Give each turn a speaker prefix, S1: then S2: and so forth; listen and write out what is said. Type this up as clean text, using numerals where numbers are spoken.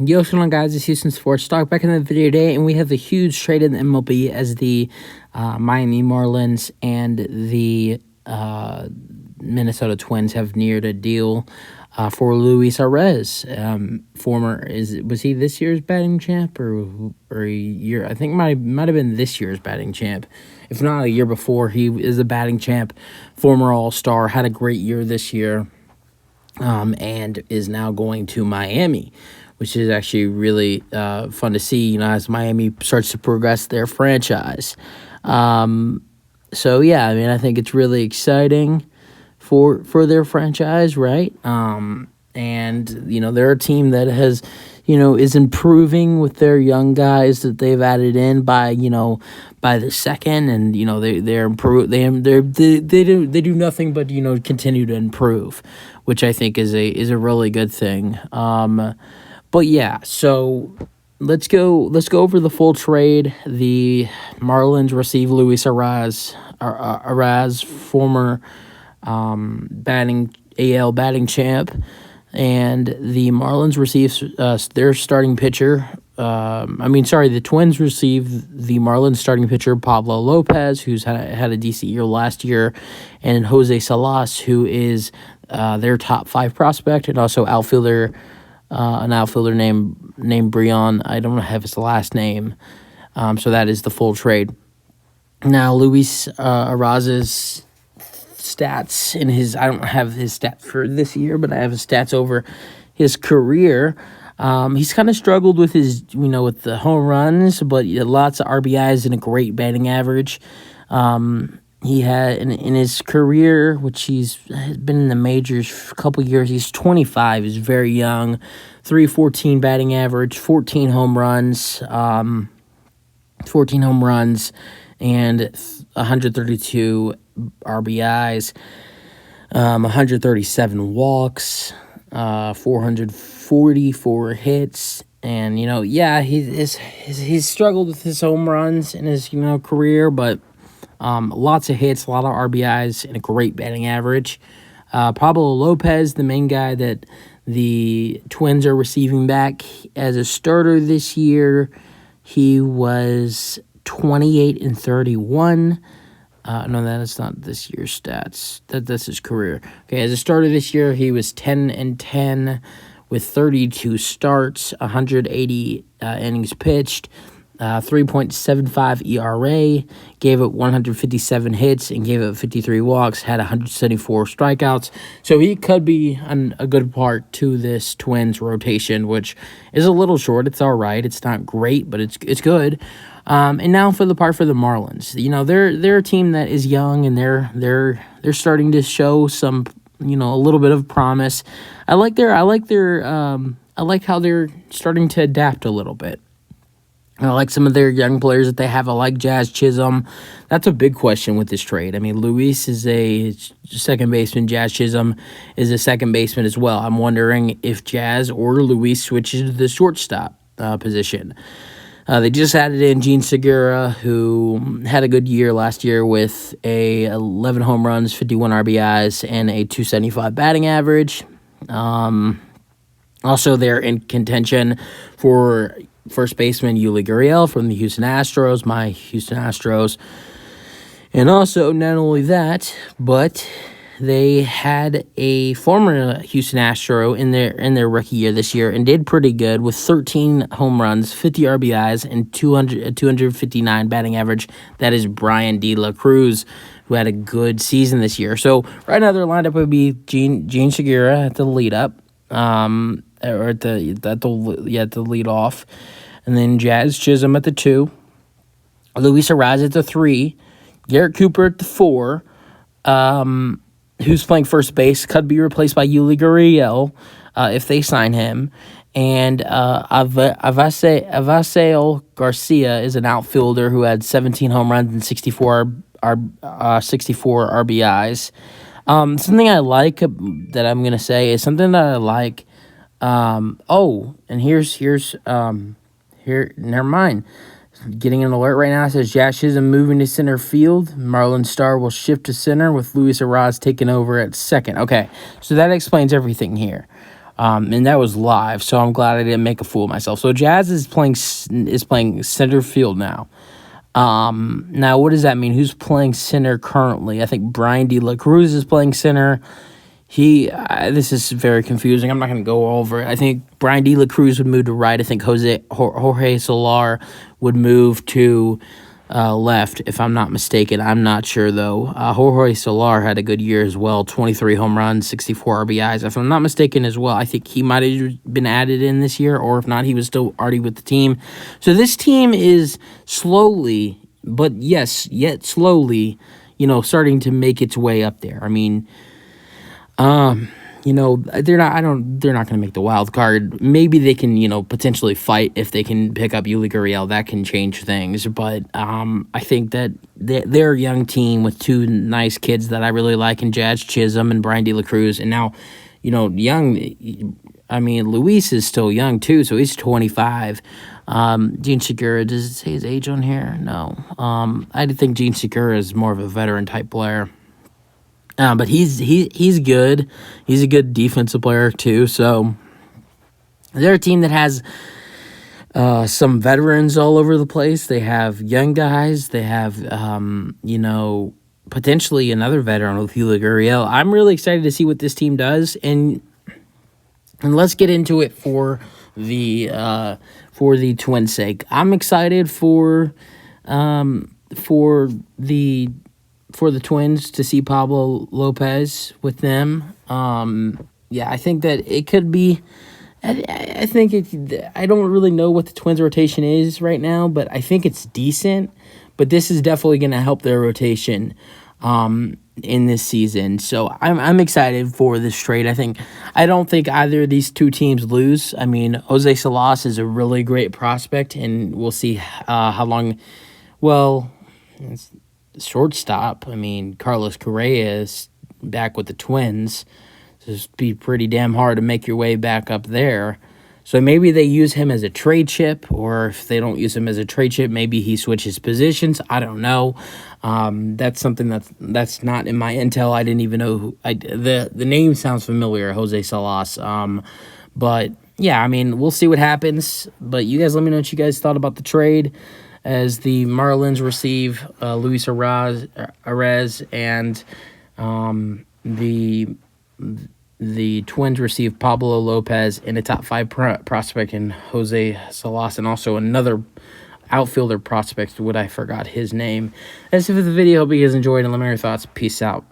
S1: Yo, what's going on, guys? It's Houston Sports Talk back in the video today, and we have a huge trade in the MLB as the Miami Marlins and the Minnesota Twins have neared a deal for Luis Arraez. Was he this year's batting champ or a year? I think might have been this year's batting champ, if not a year before. He is a batting champ, former All-Star, had a great year this year, and is now going to Miami, which is actually really fun to see, as Miami starts to progress their franchise. So, yeah, I think it's really exciting for their franchise, right? And, they're a team that has, is improving with their young guys that they've added in by the second, and, they do nothing but, continue to improve, which I think is a really good thing. But yeah, so let's go over the full trade. The Marlins receive Luis Arraez, former AL batting champ, and the Marlins receive their starting pitcher. The Twins receive the Marlins starting pitcher Pablo Lopez, who's had a decent year last year, and Jose Salas, who is their top 5 prospect, and also an outfielder named Brian. I don't have his last name. So that is the full trade. Now, Luis Arraez's stats I don't have his stats for this year, but I have his stats over his career. He's kind of struggled with his, with the home runs, but lots of RBIs and a great batting average. He had, in his career, which he's been in the majors for a couple years, he's 25, he's very young, 314 batting average, 14 home runs, and 132 RBIs, 137 walks, 444 hits. And, he's struggled with his home runs in his, career, but lots of hits, a lot of RBIs, and a great batting average. Pablo Lopez, the main guy that the Twins are receiving back as a starter this year, he was 28-31. No, that is not this year's stats. That's his career. Okay, as a starter this year, he was 10-10 with 32 starts, 180 innings pitched, 3.75 ERA, gave up 157 hits and gave up 53 walks, had 174 strikeouts. So he could be a good part to this Twins rotation, which is a little short. It's all right. It's not great, but it's good. And now for the Marlins. They're a team that is young, and they're starting to show some, a little bit of promise. I like how they're starting to adapt a little bit. I like some of their young players that they have. I like Jazz Chisholm. That's a big question with this trade. Luis is a second baseman. Jazz Chisholm is a second baseman as well. I'm wondering if Jazz or Luis switches to the shortstop position. They just added in Gene Segura, who had a good year last year with 11 home runs, 51 RBIs, and a 275 batting average. Also, they're in contention for first baseman Yuli Gurriel from the Houston Astros, my Houston Astros. And also, not only that, but they had a former Houston Astro in their rookie year this year and did pretty good with 13 home runs, 50 RBIs, and 259 batting average. That is Brian De La Cruz, who had a good season this year. So right now their lineup would be Gene Segura at the lead up, or at the lead off, and then Jazz Chisholm at the 2, Luis Arraez at the 3, Garrett Cooper at the 4, who's playing first base, could be replaced by Yuli Gurriel if they sign him, and Avasel Garcia is an outfielder who had 17 home runs and 64 RBIs. Something I like that I'm gonna say is something that I like. Never mind. Getting an alert right now. It says Jazz Chisholm moving to center field. Marlins star will shift to center with Luis Arraez taking over at second. Okay, so that explains everything here. and that was live. So I'm glad I didn't make a fool of myself. So Jazz is playing center field now. Now what does that mean? Who's playing center currently? I think Brian De La Cruz is playing center. This is very confusing. I'm not going to go over it. I think Brian De La Cruz would move to right. I think Jorge Solar would move to left, if I'm not mistaken. I'm not sure, though. Jorge Solar had a good year as well, 23 home runs, 64 RBIs. If I'm not mistaken as well, I think he might have been added in this year, or if not, he was still already with the team. So this team is slowly, but yes, yet slowly, starting to make its way up there. I mean, they're not going to make the wild card. Maybe they can, potentially fight if they can pick up Yuli Gurriel. That can change things. But I think that they're a young team with two nice kids that I really like, in Jazz Chisholm and Brian De La Cruz. And now, Luis is still young too, so he's 25. Gene Segura, does it say his age on here? No. I think Gene Segura is more of a veteran type player. But he's good. He's a good defensive player too. So they're a team that has some veterans all over the place. They have young guys. They have potentially another veteran with Yuli Gurriel. I'm really excited to see what this team does, and let's get into it for the Twins' sake. I'm excited for the Twins to see Pablo Lopez with them. I think that it could be. I don't really know what the Twins' rotation is right now, but I think it's decent. But this is definitely going to help their rotation in this season. So I'm excited for this trade. I don't think either of these two teams lose. I mean, Jose Salas is a really great prospect, and we'll see how long. Well, it's shortstop. I mean, Carlos Correa is back with the Twins. So it'd be pretty damn hard to make your way back up there. So maybe they use him as a trade chip, or if they don't use him as a trade chip, maybe he switches positions. I don't know. That's something that's not in my intel. I didn't even know the name sounds familiar, Jose Salas. But yeah, I mean, we'll see what happens. But you guys let me know what you guys thought about the trade, as the Marlins receive Luis Arraez, and the Twins receive Pablo Lopez and a top 5 prospect in Jose Salas, and also another outfielder prospect, I forgot his name. That's it for the video. Hope you guys enjoyed, and let me know your thoughts. Peace out.